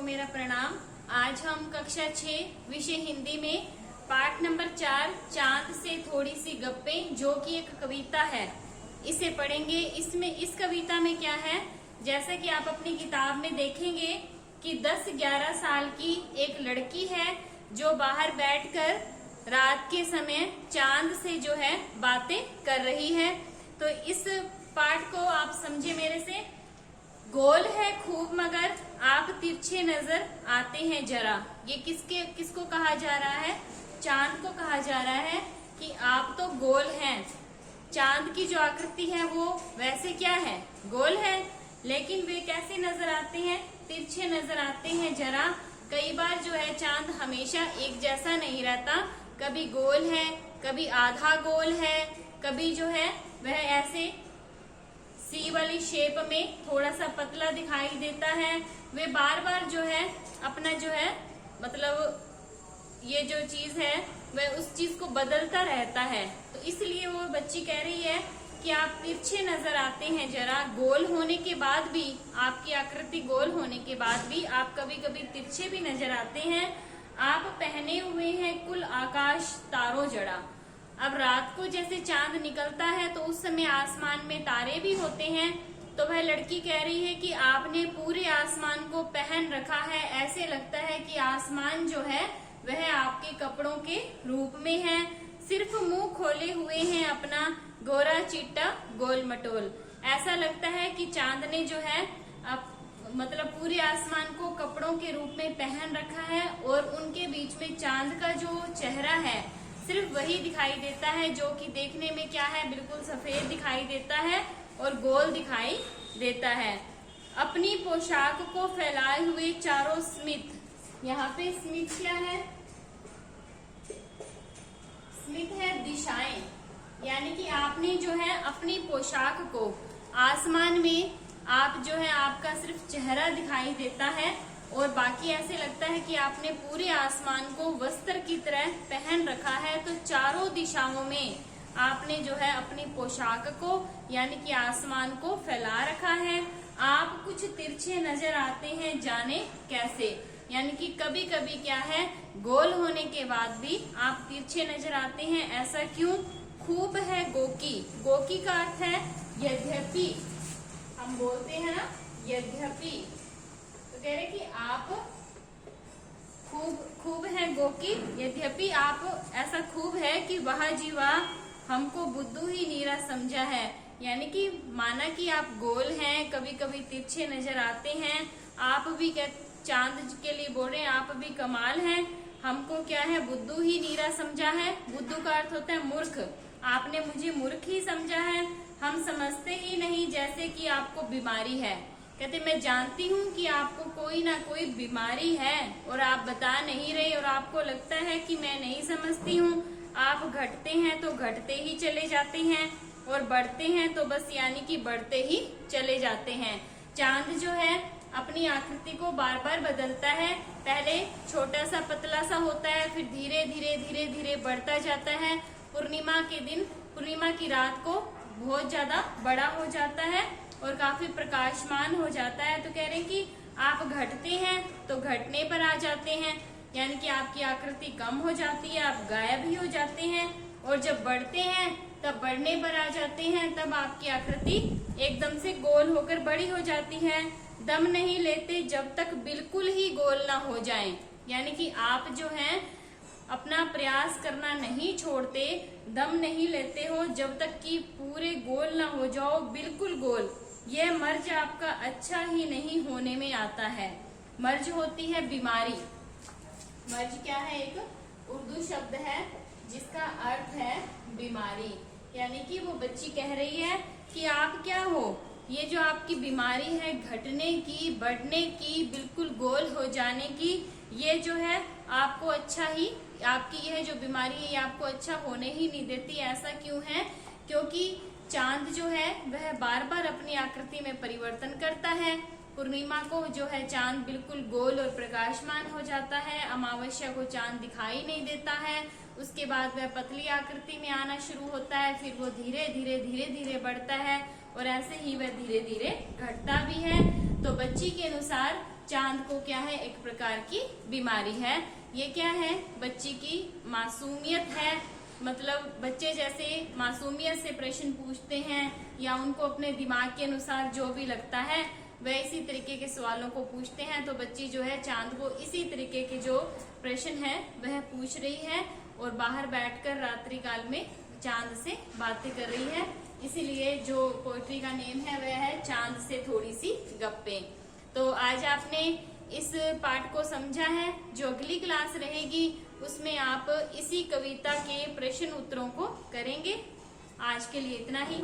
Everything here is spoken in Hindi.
मेरा प्रणाम। आज हम कक्षा 6 विषय हिंदी में पाठ नंबर 4 चांद से थोड़ी सी गप्पें, जो कि एक कविता है, इसे पढ़ेंगे। इस कविता में क्या है, जैसा कि आप अपनी किताब में देखेंगे कि 10-11 साल की एक लड़की है जो बाहर बैठकर रात के समय चांद से जो है बातें कर रही है। तो इस पाठ को आप समझे मेरे से। गोल है खूब मगर आप तिरछे नजर आते हैं जरा। ये किसको कहा जा रहा है? चांद को कहा जा रहा है कि आप तो गोल हैं। चांद की जो आकृति है वो वैसे क्या है, गोल है, लेकिन वे कैसे नजर आते हैं? तिरछे नजर आते हैं जरा। कई बार जो है चांद हमेशा एक जैसा नहीं रहता, कभी गोल है, कभी आधा गोल है, कभी जो है वह ऐसे सी वाली शेप में थोड़ा सा पतला दिखाई देता है। वे बार बार जो है अपना जो है मतलब ये जो चीज है वह उस चीज को बदलता रहता है। तो इसलिए वो बच्ची कह रही है कि आप तिरछे नजर आते हैं जरा। गोल होने के बाद भी, आपकी आकृति गोल होने के बाद भी आप कभी कभी तिरछे भी नजर आते हैं। आप पहने हुए हैं कुल आकाश तारों जड़ा। अब रात को जैसे चांद निकलता है तो उस समय आसमान में तारे भी होते हैं। तो वह लड़की कह रही है कि आपने पूरे आसमान को पहन रखा है, ऐसे लगता है कि आसमान जो है वह आपके कपड़ों के रूप में है। सिर्फ मुंह खोले हुए हैं अपना गोरा चिट्टा गोल मटोल। ऐसा लगता है कि चांद ने जो है मतलब पूरे आसमान को कपड़ों के रूप में पहन रखा है, और उनके बीच में चांद का जो चेहरा है सिर्फ वही दिखाई देता है, जो कि देखने में क्या है, बिल्कुल सफेद दिखाई देता है और गोल दिखाई देता है। अपनी पोशाक को फैलाए हुए चारों स्मित। यहाँ पे स्मित क्या है? स्मित है दिशाएं, यानी कि आपने जो है अपनी पोशाक को, आसमान में आप जो है आपका सिर्फ चेहरा दिखाई देता है और बाकी ऐसे लगता है कि आपने पूरे आसमान को वस्त्र की तरह पहन रखा है। तो चारों दिशाओं में आपने जो है अपनी पोशाक को यानी कि आसमान को फैला रखा है। आप कुछ तिरछे नजर आते हैं जाने कैसे, यानी कि कभी कभी क्या है, गोल होने के बाद भी आप तिरछे नजर आते हैं, ऐसा क्यों? खूब है गोकी। गोकी का अर्थ है यद्यपि, हम बोलते हैं ना यद्यपि। तो कह रहे कि आप खूब है गोकी, यद्यपि आप ऐसा खूब है कि वह जीवा हमको बुद्धू ही नीरा समझा है। यानी कि माना कि आप गोल हैं, कभी कभी तिरछे नजर आते हैं, आप भी चांद के लिए बोल रहे हैं आप भी कमाल हैं, हमको क्या है बुद्धू ही नीरा समझा है। बुद्धू का अर्थ होता है मूर्ख। आपने मुझे मूर्ख ही समझा है, हम समझते ही नहीं जैसे कि आपको बीमारी है। कहते मैं जानती हूँ कि आपको कोई ना कोई बीमारी है और आप बता नहीं रहे, और आपको लगता है कि मैं नहीं समझती हूँ। आप घटते हैं तो घटते ही चले जाते हैं और बढ़ते हैं तो बस यानी कि बढ़ते ही चले जाते हैं। चांद जो है अपनी आकृति को बार बार बदलता है। पहले छोटा सा पतला सा होता है, फिर धीरे धीरे धीरे धीरे बढ़ता जाता है। पूर्णिमा के दिन, पूर्णिमा की रात को बहुत ज्यादा बड़ा हो जाता है और काफी प्रकाशमान हो जाता है। तो कह रहे हैं कि आप घटते हैं तो घटने पर आ जाते हैं, यानी कि आपकी आकृति कम हो जाती है, आप गायब ही हो जाते हैं। और जब बढ़ते हैं तब बढ़ने पर आ जाते हैं, तब आपकी आकृति एकदम से गोल होकर बड़ी हो जाती है। दम नहीं लेते जब तक बिल्कुल ही गोल ना हो जाएं, यानी कि आप जो हैं अपना प्रयास करना नहीं छोड़ते, दम नहीं लेते हो जब तक कि पूरे गोल ना हो जाओ, बिल्कुल गोल। यह मर्ज आपका अच्छा ही नहीं होने में आता है। मर्ज होती है बीमारी। मर्ज क्या है? एक उर्दू शब्द है जिसका अर्थ है बीमारी। यानी कि वो बच्ची कह रही है कि आप क्या हो, ये जो आपकी बीमारी है घटने की, बढ़ने की, बिल्कुल गोल हो जाने की, ये जो है आपको अच्छा ही, आपकी यह जो बीमारी है ये आपको अच्छा होने ही नहीं देती। ऐसा क्यों है? क्योंकि चांद जो है वह बार बार अपनी आकृति में परिवर्तन करता है। पूर्णिमा को जो है चांद बिल्कुल गोल और प्रकाशमान हो जाता है, अमावस्या को चांद दिखाई नहीं देता है, उसके बाद वह पतली आकृति में आना शुरू होता है, फिर वो धीरे धीरे धीरे धीरे बढ़ता है और ऐसे ही वह धीरे धीरे घटता भी है। तो बच्ची के अनुसार चांद को क्या है, एक प्रकार की बीमारी है। ये क्या है, बच्ची की मासूमियत है। मतलब बच्चे जैसे मासूमियत से प्रश्न पूछते हैं या उनको अपने दिमाग के अनुसार जो भी लगता है वह इसी तरीके के सवालों को पूछते हैं, तो बच्ची जो है चांद को इसी तरीके के जो प्रश्न है वह पूछ रही है और बाहर बैठकर रात्रि काल में चांद से बातें कर रही है। इसीलिए जो पोएट्री का नेम है वह है चांद से थोड़ी सी गप्पे। तो आज आपने इस पाठ को समझा है। जो अगली क्लास रहेगी उसमें आप इसी कविता के प्रश्न उत्तरों को करेंगे। आज के लिए इतना ही।